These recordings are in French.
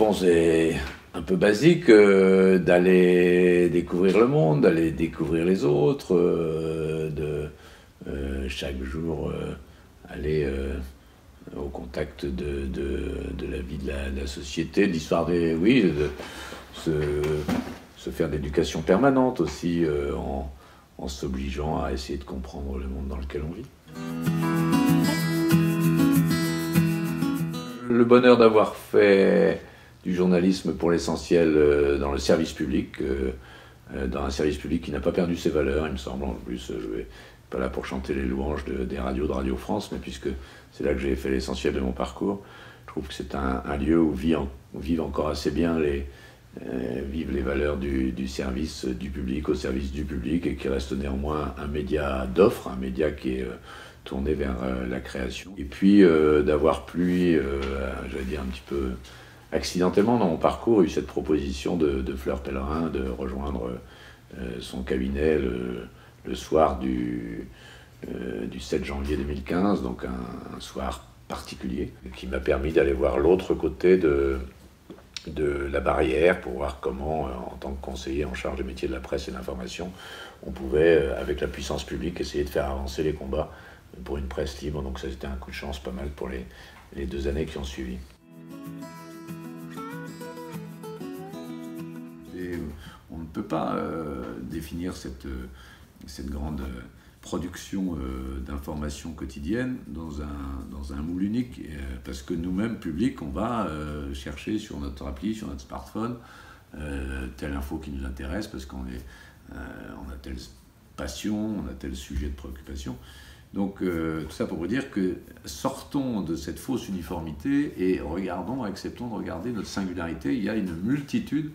réponse est un peu basique, d'aller découvrir le monde, d'aller découvrir les autres, chaque jour aller au contact de la vie de la société, de l'histoire des... Oui, se faire de l'éducation permanente aussi, en s'obligeant à essayer de comprendre le monde dans lequel on vit. Le bonheur d'avoir fait du journalisme pour l'essentiel dans le service public, dans un service public qui n'a pas perdu ses valeurs, il me semble. En plus, je ne vais pas là pour chanter les louanges des radios de Radio France, mais puisque c'est là que j'ai fait l'essentiel de mon parcours, je trouve que c'est un lieu où vivent encore assez bien vivent les valeurs du service du public au service du public, et qui reste néanmoins un média d'offre, un média qui est tourné vers la création. Et puis d'avoir pu, j'allais dire un petit peu accidentellement dans mon parcours, eu cette proposition de Fleur Pellerin de rejoindre son cabinet le soir du 7 janvier 2015, donc un soir particulier, qui m'a permis d'aller voir l'autre côté de la barrière pour voir comment, en tant que conseiller en charge des métiers de la presse et de l'information, on pouvait, avec la puissance publique, essayer de faire avancer les combats pour une presse libre. Donc ça, c'était un coup de chance pas mal pour les 2 années qui ont suivi. Et on ne peut pas définir cette grande production d'informations quotidiennes dans un moule unique, parce que nous-mêmes, public, on va chercher sur notre appli, sur notre smartphone, telle info qui nous intéresse, parce qu'on a telle passion, on a tel sujet de préoccupation. Donc tout ça pour vous dire que sortons de cette fausse uniformité et acceptons de regarder notre singularité. Il y a une multitude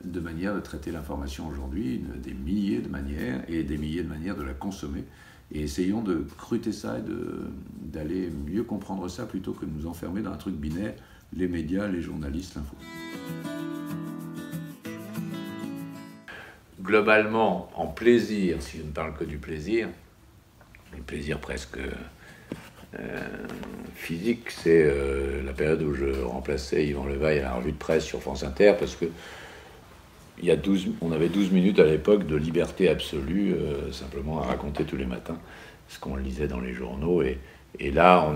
de manières de traiter l'information aujourd'hui, des milliers de manières, et des milliers de manières de la consommer. Et essayons de cruter ça et d'aller mieux comprendre ça, plutôt que de nous enfermer dans un truc binaire, les médias, les journalistes, l'info. Globalement, en plaisir, si je ne parle que du plaisir, le plaisir presque physique, c'est la période où je remplaçais Yvan Levaille à la revue de presse sur France Inter, parce que on avait 12 minutes à l'époque de liberté absolue, simplement à raconter tous les matins ce qu'on lisait dans les journaux. Et là,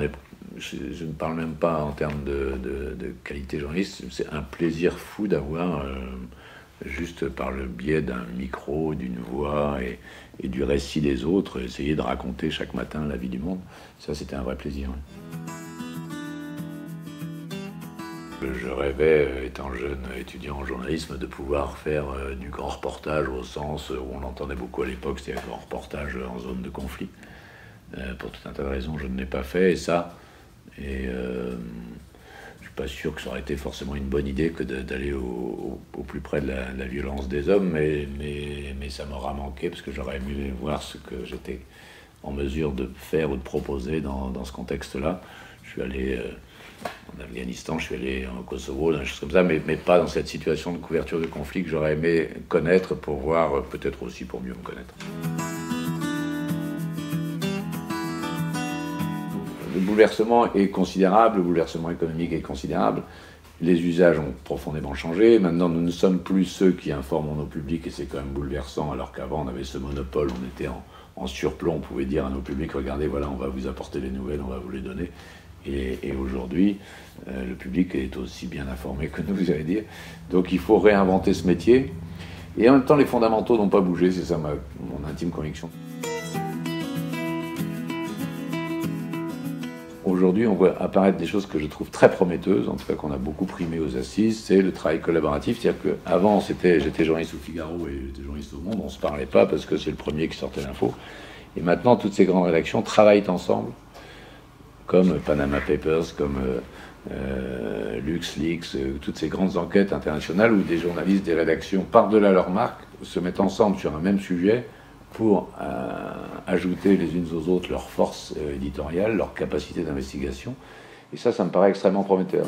je ne parle même pas en termes de qualité journaliste, c'est un plaisir fou d'avoir, juste par le biais d'un micro, d'une voix et du récit des autres, essayer de raconter chaque matin la vie du monde. Ça, c'était un vrai plaisir. Je rêvais, étant jeune étudiant en journalisme, de pouvoir faire du grand reportage, au sens où on l'entendait beaucoup à l'époque, c'était un grand reportage en zone de conflit. Pour tout un tas de raisons, je ne l'ai pas fait, et je suis pas sûr que ça aurait été forcément une bonne idée que d'aller au plus près de la violence des hommes, mais ça m'aura manqué, parce que j'aurais aimé voir ce que j'étais en mesure de faire ou de proposer dans ce contexte-là. Je suis allé en Afghanistan, je suis allé au Kosovo, des choses comme ça, mais pas dans cette situation de couverture de conflit que j'aurais aimé connaître pour voir, peut-être aussi pour mieux me connaître. Le bouleversement est considérable, le bouleversement économique est considérable. Les usages ont profondément changé. Maintenant, nous ne sommes plus ceux qui informent nos publics, et c'est quand même bouleversant, alors qu'avant, on avait ce monopole, on était en surplomb, on pouvait dire à nos publics, regardez, voilà, on va vous apporter les nouvelles, on va vous les donner. Et aujourd'hui, le public est aussi bien informé que nous, vous allez dire. Donc il faut réinventer ce métier. Et en même temps, les fondamentaux n'ont pas bougé, c'est ça mon intime conviction. Aujourd'hui, on voit apparaître des choses que je trouve très prometteuses, en tout cas qu'on a beaucoup primé aux assises, c'est le travail collaboratif. C'est-à-dire qu'avant, j'étais journaliste au Figaro et j'étais journaliste au Monde, on ne se parlait pas parce que c'est le premier qui sortait l'info. Et maintenant, toutes ces grandes rédactions travaillent ensemble, comme Panama Papers, comme LuxLeaks, toutes ces grandes enquêtes internationales où des journalistes, des rédactions, par-delà leur marque, se mettent ensemble sur un même sujet pour ajouter les unes aux autres leur force éditoriale, leur capacité d'investigation. Et ça me paraît extrêmement prometteur.